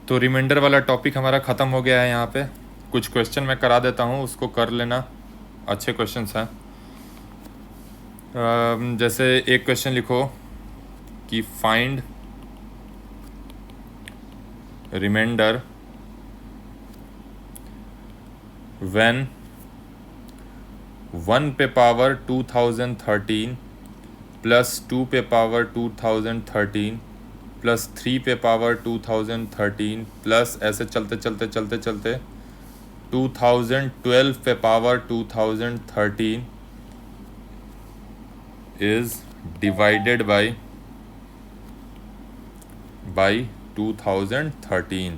तो रिमाइंडर वाला टॉपिक हमारा ख़त्म हो गया है। यहाँ पे कुछ क्वेश्चन मैं करा देता हूँ, उसको कर लेना, अच्छे क्वेश्चंस हैं। जैसे एक क्वेश्चन लिखो कि फाइंड रिमाइंडर व्हेन 1 पे पावर 2013 प्लस 2 पे पावर 2013 प्लस 3 पे पावर 2013 प्लस ऐसे चलते चलते चलते चलते 2012 पे power 2013 is divided by 2013।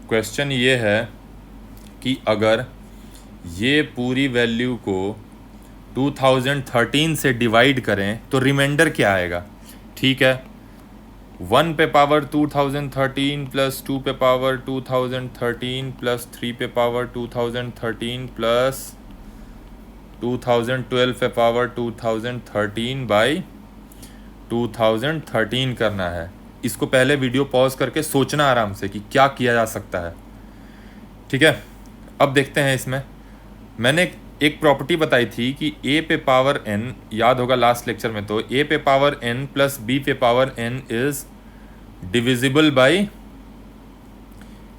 Question ये है कि अगर ये पूरी वैल्यू को 2013 से डिवाइड करें तो रिमाइंडर क्या आएगा। ठीक है, 1 पे पावर 2013 प्लस 2 पे पावर 2013 प्लस 3 पे पावर 2013 प्लस 2012 पे पावर 2013 बाई 2013 करना है। इसको पहले वीडियो पॉज करके सोचना आराम से कि क्या किया जा सकता है। ठीक है, अब देखते हैं। इसमें मैंने एक प्रॉपर्टी बताई थी कि a पे पावर n, याद होगा लास्ट लेक्चर में, तो a पे पावर n प्लस b पे power n is divisible by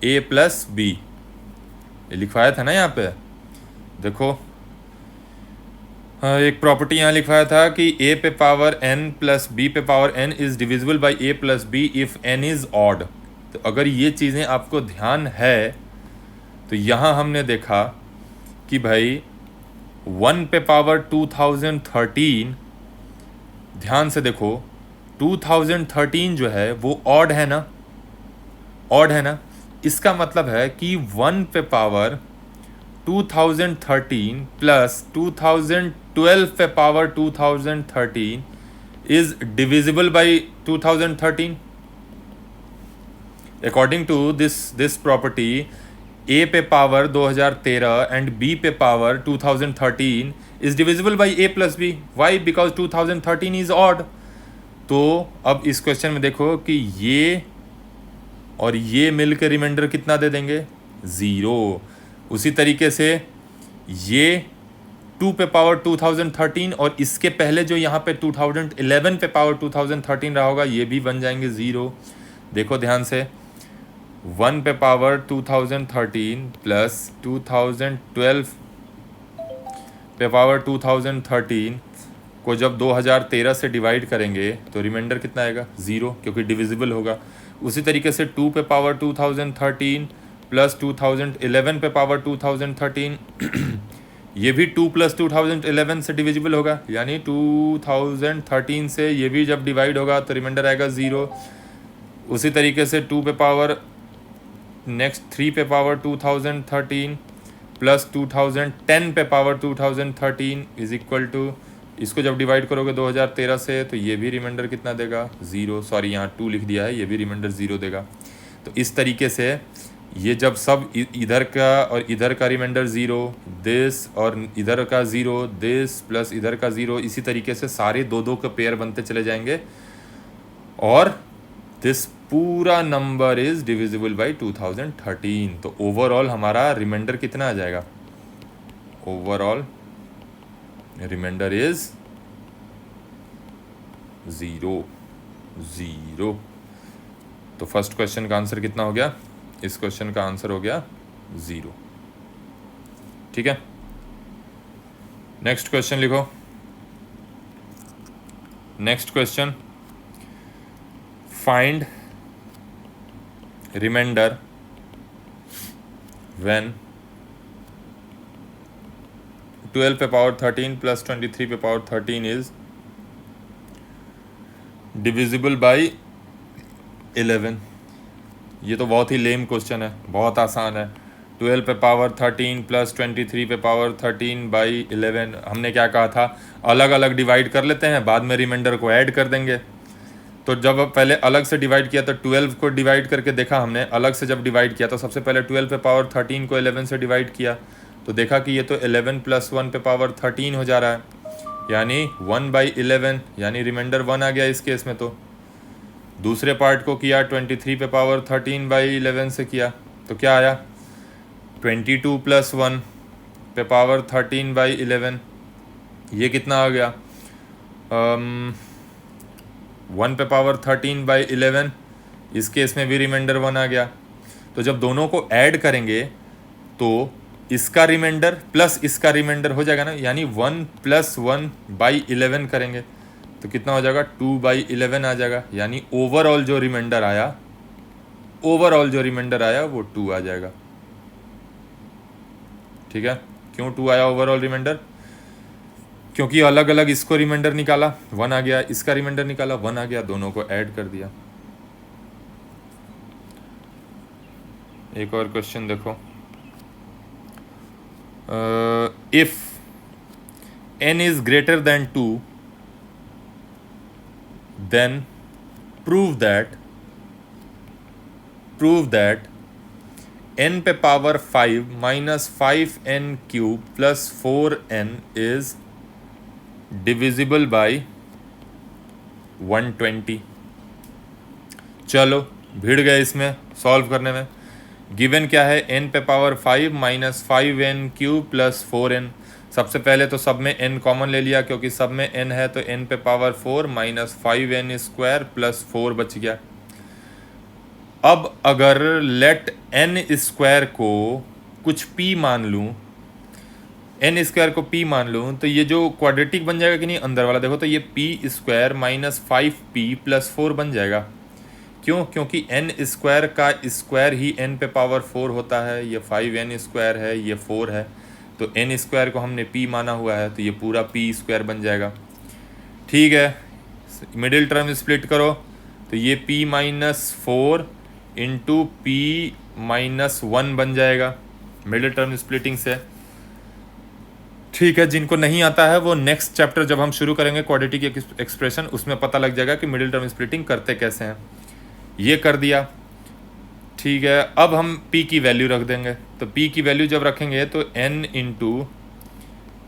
a plus b। ये लिखवाया था ना यहाँ पे, देखो एक प्रॉपर्टी यहाँ लिखवाया था कि a पे पावर n प्लस b पे power n is divisible by a plus b if n is odd. तो अगर ये चीज़ें आपको ध्यान है तो यहाँ हमने देखा कि भाई 1 पे पावर 2013, ध्यान से देखो 2013 जो है वो ऑड है ना, ऑड है ना। इसका मतलब है कि 1 पे पावर 2013 प्लस 2012 पे power 2013 is divisible by 2013। According to this property a पे पावर 2013 एंड b पे power 2013 is divisible by a plus B. Why? Because 2013 is odd. तो अब इस क्वेश्चन में देखो कि ये और ये मिलकर रिमाइंडर कितना दे देंगे, 0। उसी तरीके से ये 2 पे पावर 2013 और इसके पहले जो यहाँ पे 2011 पे पावर 2013 रहा होगा, ये भी बन जाएंगे 0। देखो ध्यान से, 1 पे पावर 2013 प्लस 2012 पे पावर 2013 को जब 2013 से डिवाइड करेंगे तो रिमाइंडर कितना आएगा, 0, क्योंकि डिविजिबल होगा। उसी तरीके से 2 पे पावर 2013 प्लस 2011 पे पावर 2013 ये भी 2 प्लस 2011 से डिविजिबल होगा, यानी 2013 से ये भी जब डिवाइड होगा तो रिमाइंडर आएगा 0। उसी तरीके से 2 पे पावर नेक्स्ट 3 पे पावर 2013 प्लस 2010 पे पावर 2013 इज इक्वल टू, इसको जब डिवाइड करोगे 2013 से तो ये भी रिमाइंडर कितना देगा, 0। सॉरी, यहाँ 2 लिख दिया है, ये भी रिमाइंडर 0 देगा। तो इस तरीके से ये जब सब इधर का और इधर का रिमाइंडर 0, दिस और इधर का 0, दिस प्लस इधर का 0, इसी तरीके से सारे 2-2 के पेयर बनते चले जाएंगे और दिस पूरा नंबर इज डिविजिबल बाई 2013। तो ओवरऑल हमारा रिमाइंडर कितना आ जाएगा, ओवरऑल रिमाइंडर इज 0। तो फर्स्ट क्वेश्चन का आंसर कितना हो गया, इस क्वेश्चन का आंसर हो गया 0। ठीक है, नेक्स्ट क्वेश्चन लिखो। Next question, find remainder when 12 पे पावर 13 प्लस 23 पे पावर 13 इज डिविजिबल बाई 11। ये तो बहुत ही लेम क्वेश्चन है, बहुत आसान है। 12 पे पावर 13 प्लस 23 पे पावर 13 बाई 11। हमने क्या कहा था, अलग अलग डिवाइड कर लेते हैं, बाद में रिमाइंडर को ऐड कर देंगे। तो जब पहले अलग से डिवाइड किया तो 12 को डिवाइड करके देखा हमने, अलग से जब डिवाइड किया तो सबसे पहले 12 पे पावर 13 को 11 से डिवाइड किया तो देखा कि ये तो 11 प्लस 1 पे पावर 13 हो जा रहा है, यानी 1/11, यानी रिमाइंडर 1 आ गया इस केस में। तो दूसरे पार्ट को किया 23 पे पावर 13/11 से किया, तो क्या आया 22 + 1 पे पावर 13/11, ये कितना आ गया 1 पे पावर 13/11, इस केस में भी रिमाइंडर 1 आ गया। तो जब दोनों को ऐड करेंगे तो इसका रिमाइंडर प्लस इसका रिमाइंडर हो जाएगा ना, यानी 1 + 1/11 करेंगे तो कितना हो जाएगा 2/11 आ जाएगा, यानी ओवरऑल जो रिमाइंडर आया वो 2 आ जाएगा। ठीक है, क्यों 2 आया ओवरऑल रिमाइंडर? क्योंकि अलग अलग इसको रिमाइंडर निकाला 1 आ गया, इसका रिमाइंडर निकाला 1 आ गया, दोनों को ऐड कर दिया। एक और क्वेश्चन देखो, if n is greater than 2 then prove that n पे power 5 minus 5n³ plus 4n is divisible by 120। चलो भिड़ गए इसमें सॉल्व करने में। गिवन क्या है, n पे power 5 minus 5n³ plus 4n। सबसे पहले तो सब में n कॉमन ले लिया, क्योंकि सब में n है, तो n पे पावर 4 minus 5n² plus 4 बच गया। अब अगर लेट n² को कुछ p मान लूँ, n² को p मान लूँ, तो ये जो क्वाड्रेटिक बन जाएगा कि नहीं अंदर वाला, देखो तो ये p² minus 5p plus 4 बन जाएगा। क्यों? क्योंकि n² का स्क्वायर ही n पे पावर 4 होता है, ये 5n² है, ये 4 है, तो n² को हमने p माना हुआ है, तो ये पूरा p² बन जाएगा। ठीक है, मिडिल टर्म स्प्लिट करो तो ये p-4 इंटू p-1 बन जाएगा मिडिल टर्म स्प्लिटिंग से। ठीक है, जिनको नहीं आता है वो नेक्स्ट चैप्टर जब हम शुरू करेंगे क्वाड्रेटिक एक्सप्रेशन, उसमें पता लग जाएगा कि मिडिल टर्म स्प्लिटिंग करते कैसे हैं। ये कर दिया। ठीक है, अब हम p की वैल्यू रख देंगे, तो p की वैल्यू जब रखेंगे तो n into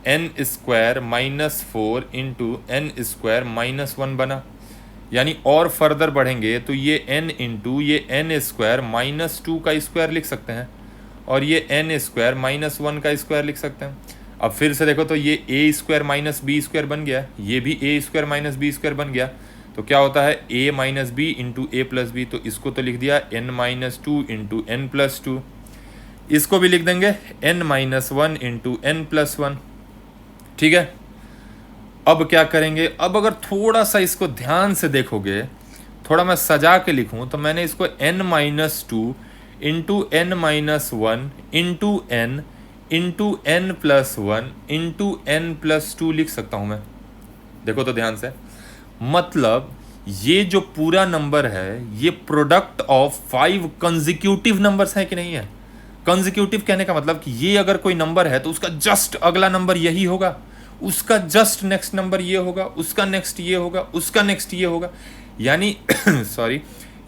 n² -4 into n² -1 बना, यानी और फर्दर बढ़ेंगे तो ये n इंटू ये n² -2 का स्क्वायर लिख सकते हैं, और ये n² -1 का स्क्वायर लिख सकते हैं। अब फिर से देखो तो ये a² -b² बन गया, ये भी a² -b² बन गया, तो क्या होता है a - b into a + b, तो इसको तो लिख दिया n - 2 इंटू n + 2, इसको भी लिख देंगे n - 1 इंटू n + 1। ठीक है, अब क्या करेंगे, अब अगर थोड़ा सा इसको ध्यान से देखोगे, थोड़ा मैं सजा के लिखूं तो मैंने इसको n - 2 into n - 1 into n into n + 1 into n + 2 लिख सकता हूं मैं। देखो तो ध्यान से, मतलब ये जो पूरा नंबर है ये प्रोडक्ट ऑफ 5 कंसेक्यूटिव नंबर्स है कि नहीं है। कंसेक्यूटिव कहने का मतलब कि ये अगर कोई नंबर है तो उसका जस्ट अगला नंबर यही होगा, उसका जस्ट नेक्स्ट नंबर ये होगा, उसका नेक्स्ट ये होगा, उसका नेक्स्ट ये होगा, यानी सॉरी,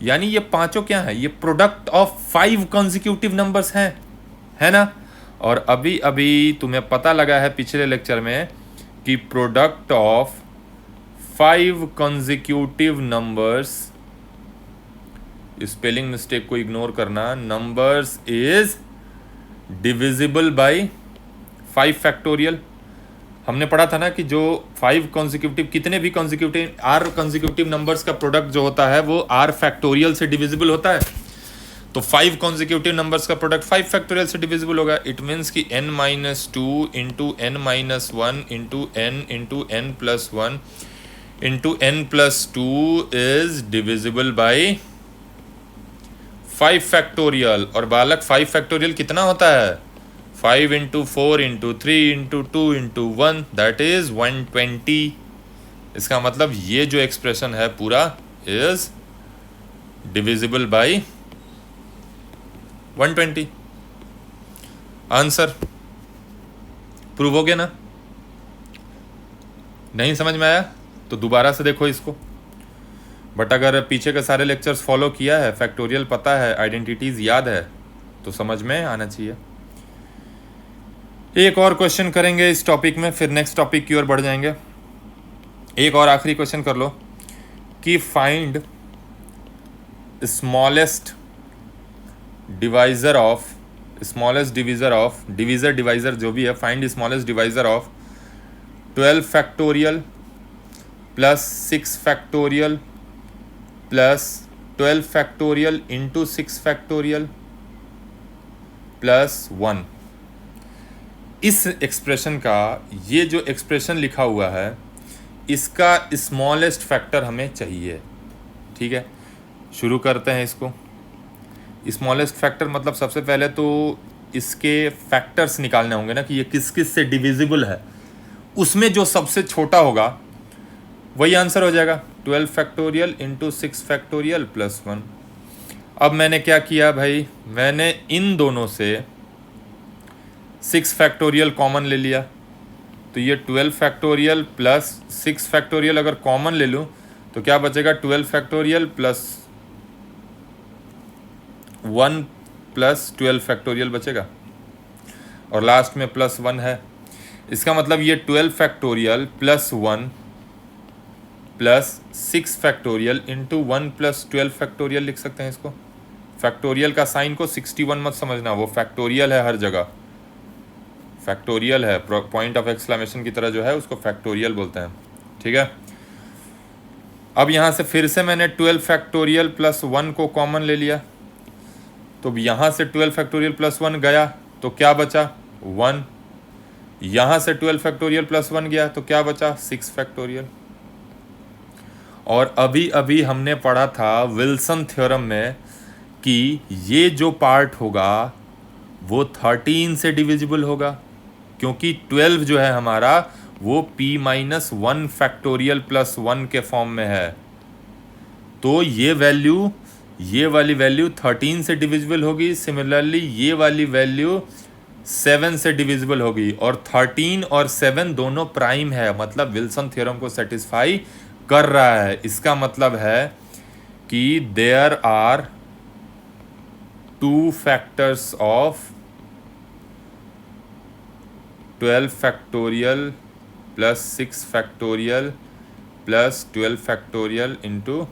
यानी ये पांचों क्या है, ये प्रोडक्ट ऑफ 5 कंसेक्यूटिव नंबर्स हैं, है ना। और अभी अभी तुम्हें पता लगा है पिछले लेक्चर में कि product of 5 consecutive numbers, spelling mistake को इग्नोर करना, numbers is divisible by 5 factorial. हमने पढ़ा था ना कि जो 5 consecutive, कितने भी consecutive r consecutive नंबर्स का प्रोडक्ट जो होता है वो r फैक्टोरियल से डिविजिबल होता है, तो 5 consecutive नंबर्स का प्रोडक्ट 5 फैक्टोरियल से डिविजिबल होगा। इट मीन्स कि n - 2 into n - 1 into n into n + 1 into n + 2 is divisible by 5 factorial. और बालक 5 फैक्टोरियल कितना होता है, 5 into 4 into 3 into 2 into 1, that is 120। इसका मतलब ये जो एक्सप्रेशन है पूरा is divisible by 120। Answer prove हो गया ना। नहीं समझ में आया तो दोबारा से देखो इसको, बट अगर पीछे के सारे लेक्चर्स फॉलो किया है, फैक्टोरियल पता है, आइडेंटिटीज याद है, तो समझ में आना चाहिए। एक और क्वेश्चन करेंगे इस टॉपिक में, फिर नेक्स्ट टॉपिक की ओर बढ़ जाएंगे। एक और आखिरी क्वेश्चन कर लो कि find smallest divisor of divisor जो भी है, find smallest divisor of 12 factorial plus 6 factorial plus 12 factorial into 6 factorial plus 1। इस एक्सप्रेशन का, ये जो एक्सप्रेशन लिखा हुआ है, इसका स्मॉलेस्ट फैक्टर हमें चाहिए। ठीक है, शुरू करते हैं इसको। स्मॉलेस्ट फैक्टर मतलब सबसे पहले तो इसके फैक्टर्स निकालने होंगे ना कि ये किस किस से डिविजिबल है, उसमें जो सबसे छोटा होगा वही आंसर हो जाएगा। 12 फैक्टोरियल इंटू 6 फैक्टोरियल प्लस 1। अब मैंने क्या किया भाई, मैंने इन दोनों से 6 फैक्टोरियल कॉमन ले लिया, तो ये 12 फैक्टोरियल प्लस 6 फैक्टोरियल अगर कॉमन ले लूँ तो क्या बचेगा, 12 फैक्टोरियल प्लस 1 प्लस 12 फैक्टोरियल बचेगा, और लास्ट में प्लस 1 है। इसका मतलब ये 12 factorial plus 1 plus 6 factorial into 1 plus 12 factorial लिख सकते हैं इसको। फैक्टोरियल का साइन को 61 मत समझना, वो फैक्टोरियल है हर जगह, फैक्टोरियल है, पॉइंट ऑफ एक्सक्लेमेशन की तरह जो है उसको फैक्टोरियल बोलते हैं। ठीक है, अब यहाँ से फिर से मैंने 12 फैक्टोरियल प्लस 1 को कॉमन ले लिया, तो यहाँ से 12 फैक्टोरियल प्लस 1 गया तो क्या बचा, 1। यहाँ से 12 फैक्टोरियल प्लस 1 गया तो क्या बचा, 6 फैक्टोरियल। और अभी अभी हमने पढ़ा था विल्सन थ्योरम में कि ये जो पार्ट होगा वो 13 से डिविजिबल होगा, क्योंकि 12 जो है हमारा वो p-1 फैक्टोरियल प्लस 1 के फॉर्म में है। तो ये वाली वैल्यू 13 से डिविजिबल होगी। सिमिलरली ये वाली वैल्यू 7 से डिविजिबल होगी, और 13 और 7 दोनों प्राइम है, मतलब विल्सन थ्योरम को सेटिस्फाई कर रहा है। इसका मतलब है कि there are 2 factors of 12 factorial plus 6 factorial plus 12 factorial into,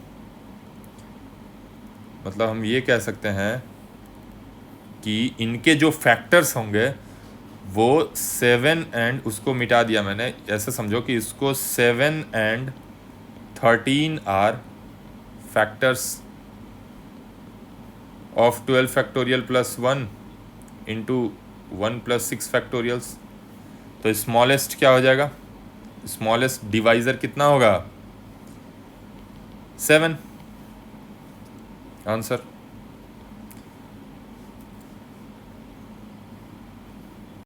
मतलब हम ये कह सकते हैं कि इनके जो फैक्टर्स होंगे वो 7 एंड, उसको मिटा दिया मैंने, ऐसे समझो कि इसको 7 and 13 are factors of 12 factorial plus 1 into 1 plus 6 factorials. तो स्मॉलेस्ट क्या हो जाएगा, स्मॉलेस्ट डिवाइजर कितना होगा, 7 आंसर।